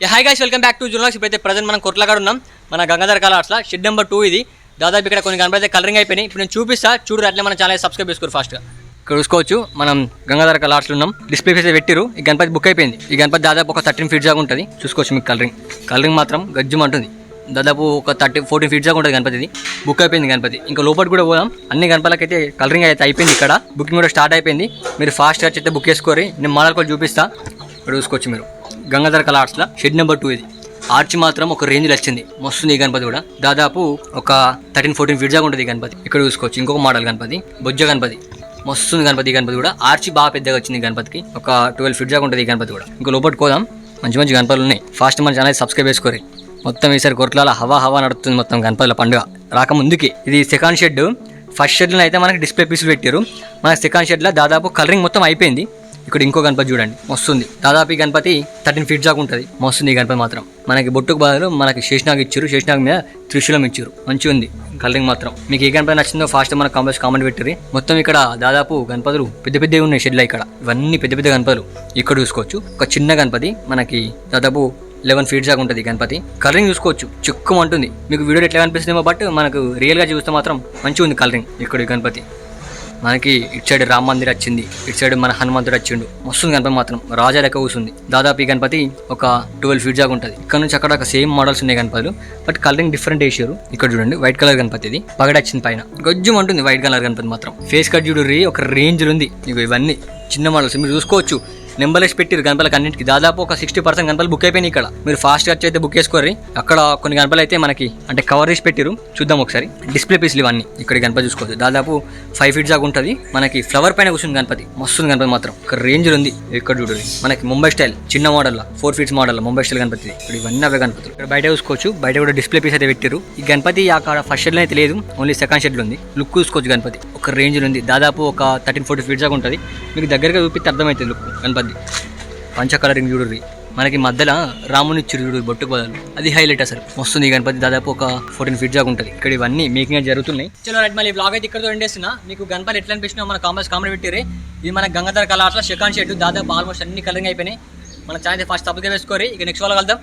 Hi guys, welcome back to juniors. ఇప్పుడైతే present మనం కొట్లాగడ ఉన్నాం. మన గంగాధర్ కలర్స్లో షెడ్ నెంబర్ 2 ఇది. దాదాపు ఇక్కడ కొన్ని గణపతి కలరింగ్ అయిపోయినాయి. ఇప్పుడు నేను చూపిస్తా, చూడు. అట్లే మన ఛానల్ సబ్స్క్రైబ్ చేసుకోరు ఫాస్ట్గా. ఇక్కడ చూసుకోవచ్చు, మనం గంగాధర్ కలర్స్లో ఉన్నాం. డిస్ప్లే అయితే పెట్టిరు. ఈ గణపతి బుక్ అయిపోయింది. ఈ గణపతి దాదాపు ఒక 13 ఫీట్ దాకా ఉంటుంది. చూసుకోవచ్చు మీకు కలరింగ్ మాత్రం గజ్జుమంటుంది. దాదాపు ఒక 14 ఫీట్ దాకా ఉంటుంది గణపతి. ఇది బుక్ అయిపోయింది గణపతి. ఇంకా లోపలికి కూడా పోదాం. అన్ని గణపతులకైతే కలరింగ్ అయితే అయిపోయింది. ఇక్కడ బుకింగ్ కూడా స్టార్ట్ అయిపోయింది. మీరు ఫాస్ట్గా అయితే బుక్ చేసుకోరి. నేను మోడల్ కూడా చూపిస్తా. ఇక్కడ చూసుకోవచ్చు మీరు గంగాధర్ కలర్స్లో షెడ్ నెంబర్ 2 ఇది. ఆర్చ్ మాత్రం ఒక రేంజ్లో వచ్చింది. మస్తుంది ఈ గణపతి కూడా. దాదాపు ఒక 13-14 ఫీట్ దాకా ఉంటుంది ఈ గణపతి. ఇక్కడ చూసుకోవచ్చు ఇంకొక మోడల్ గణపతి, బొజ్జ గణపతి. మస్తుంది గణపతి. ఈ గణపతి కూడా ఆర్చ్ బాగా పెద్దగా వచ్చింది గణపతికి. ఒక 12 ఫీట్ దాకా ఉంటుంది ఈ గణపతి కూడా. ఇంకా లోపలికి పోదాం. మంచి మంచి గణపతులు ఉన్నాయి. ఫాస్ట్ మన ఛానల్ సబ్స్క్రైబ్ చేసుకోరి. మొత్తం ఈసారి కొరట్లాల హవా నడుస్తుంది మొత్తం గణపతుల పండుగ రాకముందుకి. ఇది సెకండ్ షెడ్. ఫస్ట్ షెడ్లో అయితే మనకి డిస్ప్లే పీసులు పెట్టారు. మన సెకండ్ షెడ్లో దాదాపు కలరింగ్ మొత్తం అయిపోయింది. ఇక్కడ ఇంకో గణపతి చూడండి, మస్తుంది. దాదాపు ఈ గణపతి 13 ఫీట్ దాకా ఉంటుంది. మస్తుంది ఈ గణపతి మాత్రం. మనకి బొట్టుకు బదులు మనకి శేషనాగ్ ఇచ్చారు. శేషనాగ్ మీద త్రిశూలం ఇచ్చారు. మంచిగా ఉంది కలరింగ్ మాత్రం. మీకు ఏ గణపతి నచ్చిందో ఫాస్ట్ మన కామెంట్ పెట్టిరి. మొత్తం ఇక్కడ దాదాపు గణపతులు పెద్దవి ఉన్నాయి షెడ్లో. ఇక్కడ ఇవన్నీ పెద్ద గణపతులు. ఇక్కడ చూసుకోవచ్చు ఒక చిన్న గణపతి మనకి దాదాపు 11 ఫీట్ దాకా ఉంటుంది గణపతి. కలరింగ్ చూసుకోవచ్చు, చిక్కుమంటుంది. మీకు వీడియో ఎట్లా కనిపిస్తుందేమో, బట్ మనకు రియల్గా చూస్తే మాత్రం మంచిగా ఉంది కలరింగ్. ఇక్కడ ఈ గణపతి మనకి ఇటు సైడ్ రామ మందిర్ వచ్చింది, ఇటు సైడ్ మన హనుమంతుడు వచ్చిండు. మస్తుంది గణపతి మాత్రం, రాజా లెక్క కూర్చుంది. దాదాపు ఈ గణపతి ఒక 12 ఫీట్ దాకా ఉంటుంది. ఇక్కడ నుంచి అక్కడ సేమ్ మోడల్స్ ఉన్నాయి గణపతులు, బట్ కలరింగ్ డిఫరెంట్ వేసారు. ఇక్కడ చూడండి వైట్ కలర్ గణపతి. ఇది పగడొచ్చింది పైన, గజ్జం అంటుంది వైట్ కలర్ గణపతి మాత్రం. ఫేస్ కట్ చూడు ఒక రేంజ్ ఉంది. ఇక ఇవన్నీ చిన్న మోడల్స్ మీరు చూసుకోవచ్చు. నెంబర్ వేసి పెట్టిరు గణపతులకు అన్నింటికి. దాదాపు ఒక 60% గణపతులు బుక్ అయిపోయినాయి. ఇక్కడ మీరు ఫాస్ట్గా వచ్చి అయితే బుక్ చేసుకోర్రి. అక్కడ కొన్ని గణపతులు అయితే మనకి అంటే కవర్ చేసి పెట్టిరు. చూద్దాం ఒకసారి. డిస్ప్లే పీసులు ఇవన్నీ. ఇక్కడ గణపతి చూసుకోవచ్చు. దాదాపు 5 ఫీట్ దాకా ఉంటుంది. మనకి ఫ్లవర్ పైన కూర్చుంది గణపతి. మస్తుంది గణపతి మాత్రం. ఇక్కడ రేంజ్ ఉంది. ఇక్కడ చూడండి మనకి ముంబై స్టైల్ చిన్న model 4 feets model Mumbai style Ganapati. ఇక్కడ ఇవన్నీ అవే గణపతులు. ఇక్కడ బయట చూసుకోవచ్చు. బయట కూడా డిస్ప్లే పీస్ అయితే పెట్టిరు. ఈ గణపతి అక్కడ ఫస్ట్ షెడ్లో అయితే లేదు, ఓన్లీ సెకండ్ షెడ్లో ఉంది. లుక్ చూసుకోవచ్చు గణపతి. ఒక రేంజ్ ఉంది. దాదాపు ఒక 13-14 ఫీట్స్ దాకా ఉంటుంది. మీకు దగ్గరగా చూపిస్తే అర్థమవుతుంది లుక్ గణపతి. పంచ కలరింగ్ చూడుర్రి. మనకి మధ్యలో రాముని ఇచ్చారు చూడు బొట్టుకు బదులు. అది హైలైట్ అసలు. వస్తుంది ఈ గణపతి. దాదాపు ఒక 14 ఫీట్ దాకా ఉంటుంది. ఇక్కడ ఇవన్నీ మేకింగ్ జరుగుతున్నాయి. చలో రైట్, మళ్ళీ బ్లాగ్ అయితే ఇక్కడతో ఎండేస్తున్నా. మీకు గణపతి ఎట్లా అనిపించినా మన కామెంట్ పెట్టిరే. ఇది మన గంగాధర్ కలర్స్లో సెకండ్ షెడ్. దాదాపు ఆల్మోస్ట్ అన్ని కలరింగ్ అయిపోయినాయి. మన ఛానల్ ఫస్ట్ సబ్స్క్రైబ్ చేసుకోరి. ఇక నెక్స్ట్ వాళ్ళు కలుద్దాం.